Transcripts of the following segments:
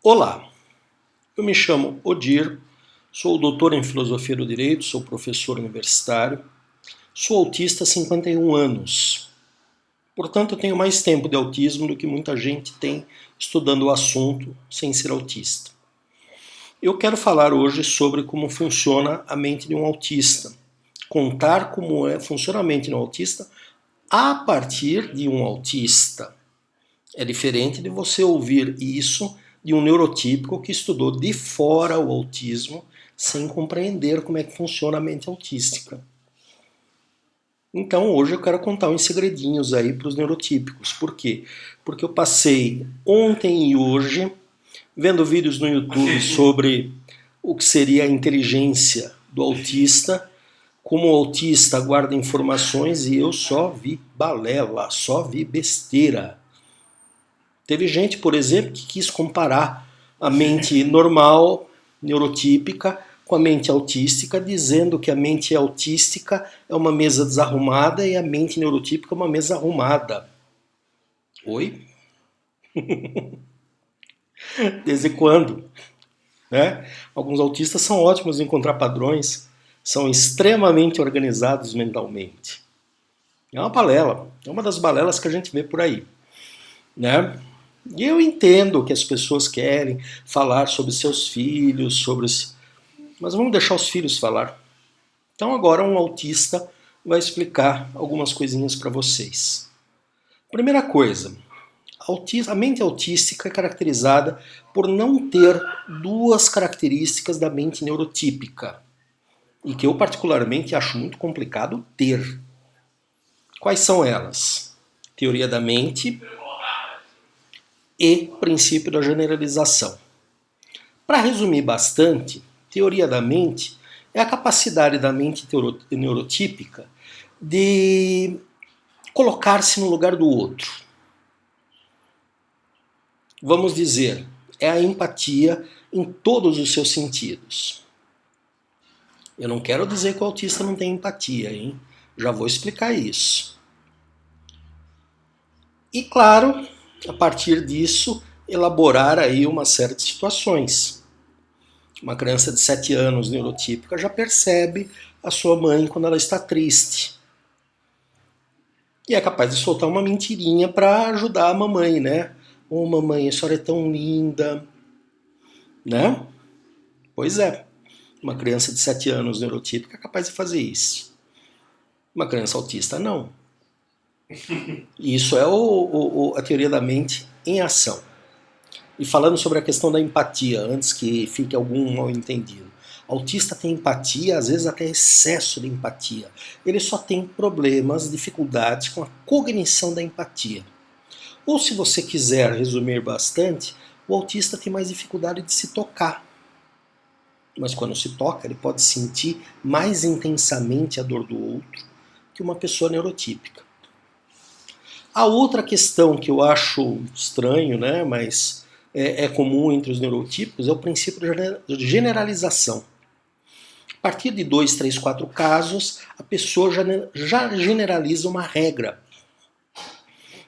Olá, eu me chamo Odir, sou doutor em Filosofia do Direito, sou professor universitário, sou autista há 51 anos. Portanto, eu tenho mais tempo de autismo do que muita gente tem estudando o assunto sem ser autista. Eu quero falar hoje sobre como funciona a mente de um autista, contar como funciona a mente de um autista a partir de um autista. É diferente de você ouvir isso de um neurotípico que estudou de fora o autismo sem compreender como é que funciona a mente autística. Então hoje eu quero contar uns segredinhos aí para os neurotípicos. Por quê? Porque eu passei ontem e hoje vendo vídeos no YouTube sobre o que seria a inteligência do autista, como o autista guarda informações, e eu só vi balela, só vi besteira. Teve gente, por exemplo, que quis comparar a mente normal, neurotípica, com a mente autística, dizendo que a mente autística é uma mesa desarrumada e a mente neurotípica é uma mesa arrumada. Oi? Desde quando? Né? Alguns autistas são ótimos em encontrar padrões, são extremamente organizados mentalmente. É uma balela, é uma das balelas que a gente vê por aí. Né? E eu entendo que as pessoas querem falar sobre seus filhos, mas vamos deixar os filhos falar. Então agora um autista vai explicar algumas coisinhas para vocês. Primeira coisa, a mente autística é caracterizada por não ter duas características da mente neurotípica, e que eu particularmente acho muito complicado ter. Quais são elas? Teoria da mente e princípio da generalização. Para resumir bastante, teoria da mente é a capacidade da mente neurotípica de colocar-se no lugar do outro. Vamos dizer, é a empatia em todos os seus sentidos. Eu não quero dizer que o autista não tem empatia, hein? Já vou explicar isso. E claro, a partir disso, elaborar aí uma série de situações. Uma criança de 7 anos neurotípica já percebe a sua mãe quando ela está triste. E é capaz de soltar uma mentirinha para ajudar a mamãe, né? Ô mamãe, a senhora é tão linda, né? Pois é, uma criança de 7 anos neurotípica é capaz de fazer isso. Uma criança autista não. Isso é a teoria da mente em ação. E falando sobre a questão da empatia, antes que fique algum mal entendido. Autista tem empatia, às vezes até excesso de empatia. Ele só tem problemas, dificuldades com a cognição da empatia. Ou se você quiser resumir bastante, o autista tem mais dificuldade de se tocar. Mas quando se toca, ele pode sentir mais intensamente a dor do outro que uma pessoa neurotípica. A outra questão que eu acho estranho, né, mas é comum entre os neurotípicos, é o princípio de generalização. A partir de 2, 3, 4 casos, a pessoa já generaliza uma regra.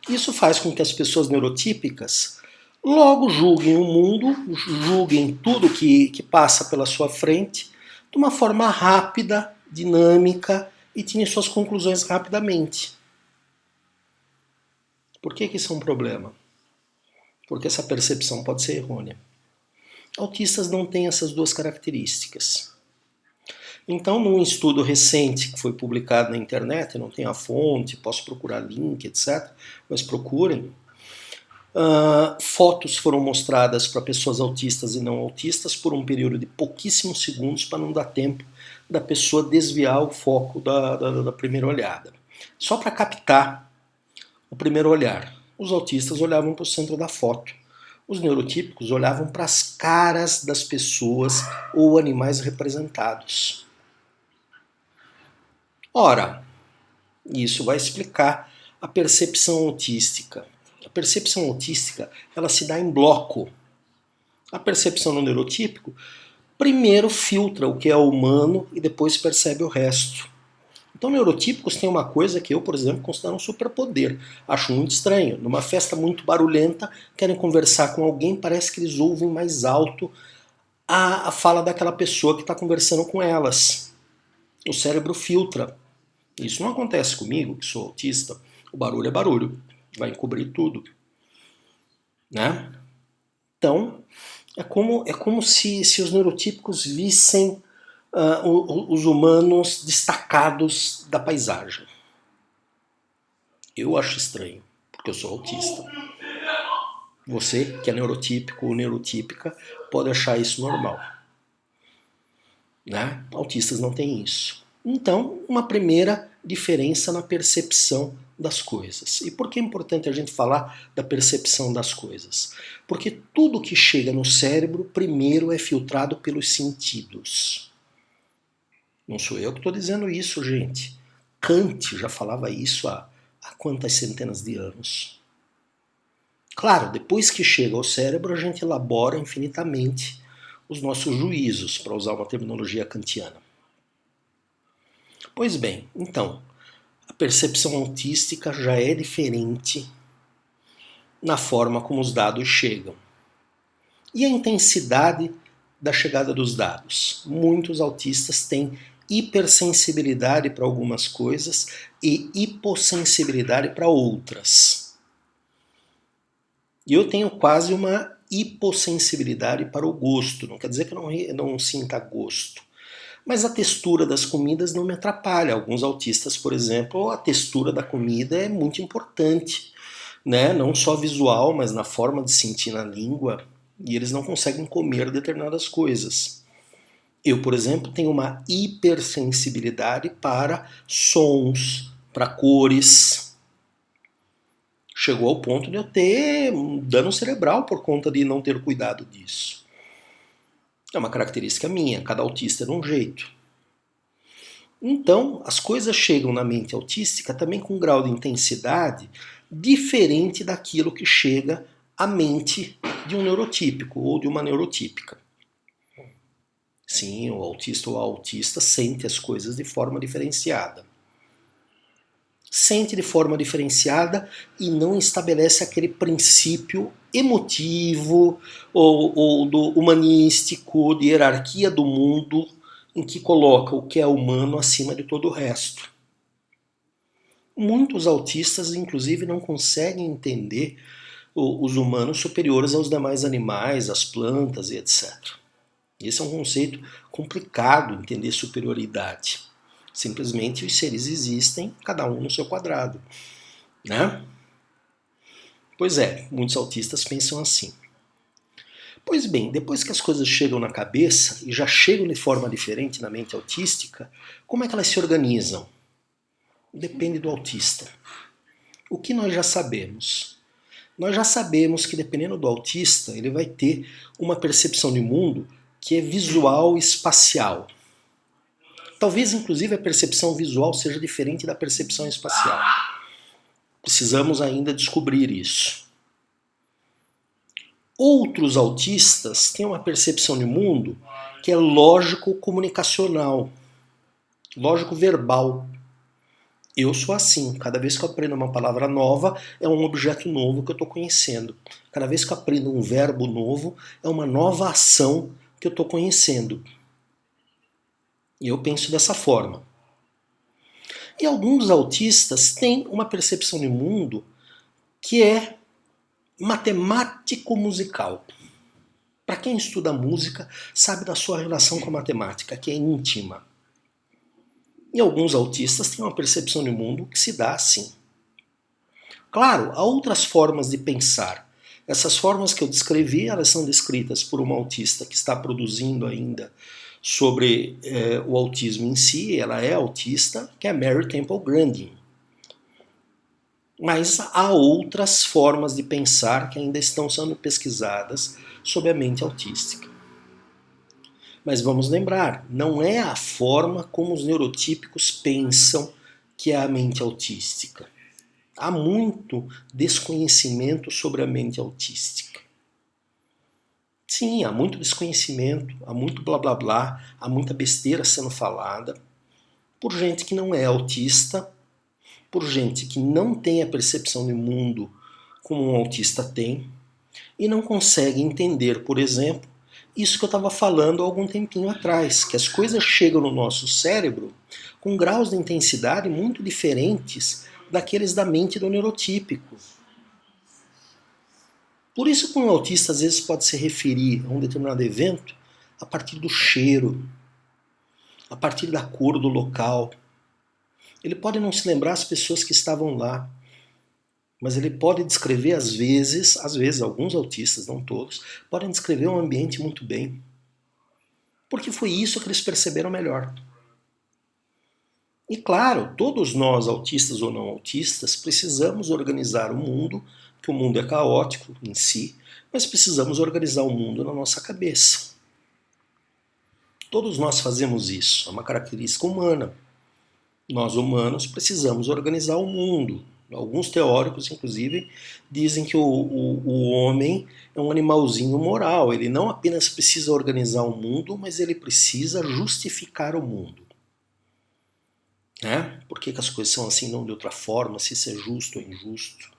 Isso faz com que as pessoas neurotípicas logo julguem o mundo, julguem tudo que passa pela sua frente de uma forma rápida, dinâmica e tirem suas conclusões rapidamente. Por que isso é um problema? Porque essa percepção pode ser errônea. Autistas não têm essas duas características. Então, num estudo recente que foi publicado na internet, eu não tenho a fonte, posso procurar link, etc., mas procurem, fotos foram mostradas para pessoas autistas e não autistas por um período de pouquíssimos segundos para não dar tempo da pessoa desviar o foco da primeira olhada. Só para captar o primeiro olhar. Os autistas olhavam para o centro da foto. Os neurotípicos olhavam para as caras das pessoas ou animais representados. Ora, isso vai explicar a percepção autística. A percepção autística, ela se dá em bloco. A percepção no neurotípico primeiro filtra o que é humano e depois percebe o resto. Então, neurotípicos têm uma coisa que eu, por exemplo, considero um superpoder. Acho muito estranho. Numa festa muito barulhenta, querem conversar com alguém, parece que eles ouvem mais alto a fala daquela pessoa que está conversando com elas. O cérebro filtra. Isso não acontece comigo, que sou autista. O barulho é barulho. Vai encobrir tudo. Né? Então, é como se os neurotípicos vissem os humanos destacados da paisagem. Eu acho estranho, porque eu sou autista. Você, que é neurotípico ou neurotípica, pode achar isso normal. Né? Autistas não têm isso. Então, uma primeira diferença na percepção das coisas. E por que é importante a gente falar da percepção das coisas? Porque tudo que chega no cérebro primeiro é filtrado pelos sentidos. Não sou eu que estou dizendo isso, gente. Kant já falava isso há quantas centenas de anos. Claro, depois que chega ao cérebro, a gente elabora infinitamente os nossos juízos, para usar uma terminologia kantiana. Pois bem, então, a percepção autística já é diferente na forma como os dados chegam. E a intensidade da chegada dos dados? Muitos autistas têm hipersensibilidade para algumas coisas e hipossensibilidade para outras. E eu tenho quase uma hipossensibilidade para o gosto. Não quer dizer que eu não sinta gosto. Mas a textura das comidas não me atrapalha. Alguns autistas, por exemplo, a textura da comida é muito importante, né? Não só visual, mas na forma de sentir na língua. E eles não conseguem comer determinadas coisas. Eu, por exemplo, tenho uma hipersensibilidade para sons, para cores. Chegou ao ponto de eu ter dano cerebral por conta de não ter cuidado disso. É uma característica minha, cada autista é de um jeito. Então, as coisas chegam na mente autística também com um grau de intensidade diferente daquilo que chega à mente de um neurotípico ou de uma neurotípica. Sim, o autista ou a autista sente as coisas de forma diferenciada. Sente de forma diferenciada e não estabelece aquele princípio emotivo ou do humanístico, de hierarquia do mundo, em que coloca o que é humano acima de todo o resto. Muitos autistas, inclusive, não conseguem entender os humanos superiores aos demais animais, às plantas e etc. Esse é um conceito complicado, entender superioridade. Simplesmente os seres existem, cada um no seu quadrado. Né? Pois é, muitos autistas pensam assim. Pois bem, depois que as coisas chegam na cabeça e já chegam de forma diferente na mente autística, como é que elas se organizam? Depende do autista. O que nós já sabemos? Nós já sabemos que dependendo do autista, ele vai ter uma percepção de mundo que é visual e espacial. Talvez, inclusive, a percepção visual seja diferente da percepção espacial. Precisamos ainda descobrir isso. Outros autistas têm uma percepção de mundo que é lógico-comunicacional, lógico-verbal. Eu sou assim. Cada vez que eu aprendo uma palavra nova, é um objeto novo que eu estou conhecendo. Cada vez que eu aprendo um verbo novo, é uma nova ação que eu estou conhecendo. E eu penso dessa forma. E alguns autistas têm uma percepção de mundo que é matemático-musical. Para quem estuda música, sabe da sua relação com a matemática, que é íntima. E alguns autistas têm uma percepção de mundo que se dá assim. Claro, há outras formas de pensar. Essas formas que eu descrevi, elas são descritas por uma autista que está produzindo ainda sobre o autismo em si. Ela é autista, que é Mary Temple Grandin. Mas há outras formas de pensar que ainda estão sendo pesquisadas sobre a mente autística. Mas vamos lembrar, não é a forma como os neurotípicos pensam que é a mente autística. Há muito desconhecimento sobre a mente autística. Sim, há muito desconhecimento, há muito blá blá blá, há muita besteira sendo falada. por gente que não é autista, por gente que não tem a percepção de mundo como um autista tem e não consegue entender, por exemplo, isso que eu estava falando há algum tempinho atrás, que as coisas chegam no nosso cérebro com graus de intensidade muito diferentes daqueles da mente do neurotípico. Por isso que um autista às vezes pode se referir a um determinado evento a partir do cheiro, a partir da cor do local. Ele pode não se lembrar as pessoas que estavam lá, mas ele pode descrever às vezes alguns autistas, não todos, podem descrever um ambiente muito bem. Porque foi isso que eles perceberam melhor. E claro, todos nós, autistas ou não autistas, precisamos organizar o mundo, que o mundo é caótico em si, mas precisamos organizar o mundo na nossa cabeça. Todos nós fazemos isso, é uma característica humana. Nós humanos precisamos organizar o mundo. Alguns teóricos, inclusive, dizem que o homem é um animalzinho moral. Ele não apenas precisa organizar o mundo, mas ele precisa justificar o mundo. Né? Por que as coisas são assim, não de outra forma, se isso é justo ou injusto?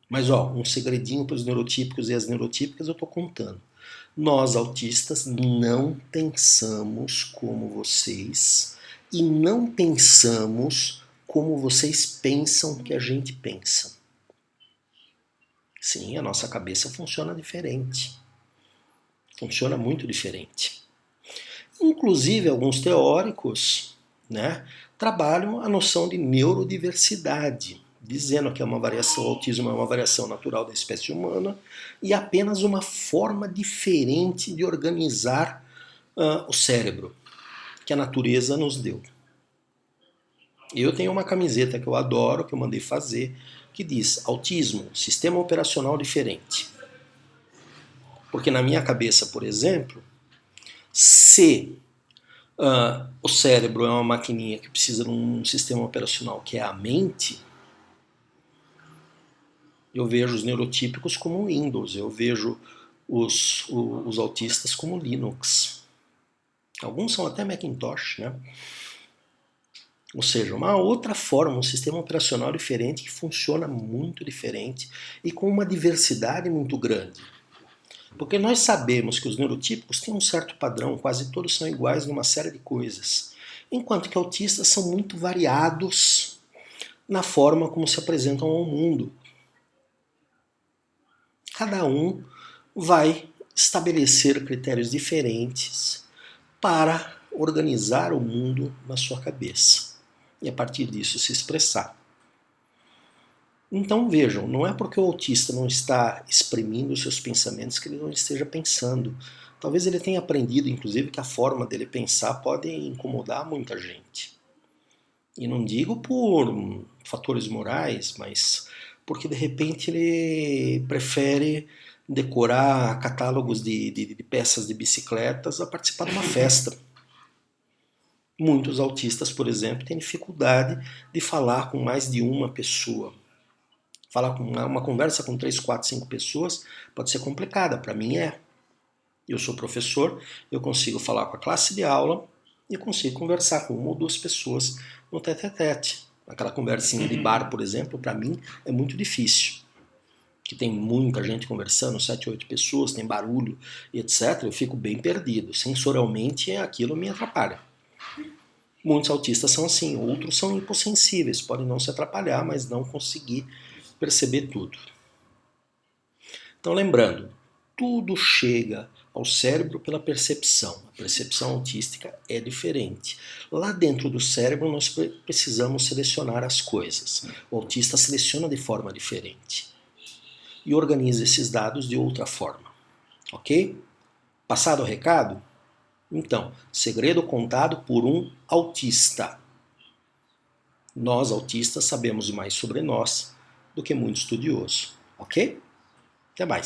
Mas um segredinho para os neurotípicos e as neurotípicas eu estou contando. Nós, autistas, não pensamos como vocês e não pensamos como vocês pensam que a gente pensa. Sim, a nossa cabeça funciona diferente. Funciona muito diferente. Inclusive, alguns teóricos, né, trabalham a noção de neurodiversidade, dizendo que o autismo é uma variação natural da espécie humana e apenas uma forma diferente de organizar o cérebro que a natureza nos deu. Eu tenho uma camiseta que eu adoro, que eu mandei fazer, que diz autismo, sistema operacional diferente. Porque na minha cabeça, por exemplo, se o cérebro é uma maquininha que precisa de um sistema operacional que é a mente, eu vejo os neurotípicos como Windows, eu vejo os autistas como Linux. Alguns são até Macintosh, né? Ou seja, uma outra forma, um sistema operacional diferente que funciona muito diferente e com uma diversidade muito grande. Porque nós sabemos que os neurotípicos têm um certo padrão, quase todos são iguais numa série de coisas, enquanto que autistas são muito variados na forma como se apresentam ao mundo. Cada um vai estabelecer critérios diferentes para organizar o mundo na sua cabeça e a partir disso se expressar. Então vejam, não é porque o autista não está exprimindo os seus pensamentos que ele não esteja pensando. Talvez ele tenha aprendido, inclusive, que a forma dele pensar pode incomodar muita gente. E não digo por fatores morais, mas porque de repente ele prefere decorar catálogos de peças de bicicletas a participar de uma festa. Muitos autistas, por exemplo, têm dificuldade de falar com mais de uma pessoa. Falar com uma conversa com 3, 4, 5 pessoas pode ser complicada, para mim é. Eu sou professor, eu consigo falar com a classe de aula e consigo conversar com uma ou duas pessoas no tete-a-tete. Aquela conversinha de bar, por exemplo, para mim é muito difícil. Que tem muita gente conversando, 7, 8 pessoas, tem barulho, etc. Eu fico bem perdido. Sensorialmente aquilo me atrapalha. Muitos autistas são assim, outros são hipossensíveis, podem não se atrapalhar, mas não conseguir perceber tudo. Então lembrando, tudo chega ao cérebro pela percepção. A percepção autística é diferente. Lá dentro do cérebro nós precisamos selecionar as coisas. O autista seleciona de forma diferente e organiza esses dados de outra forma. Ok? Passado o recado? Então, segredo contado por um autista. Nós, autistas, sabemos mais sobre nós do que muito estudioso. Ok? Até mais.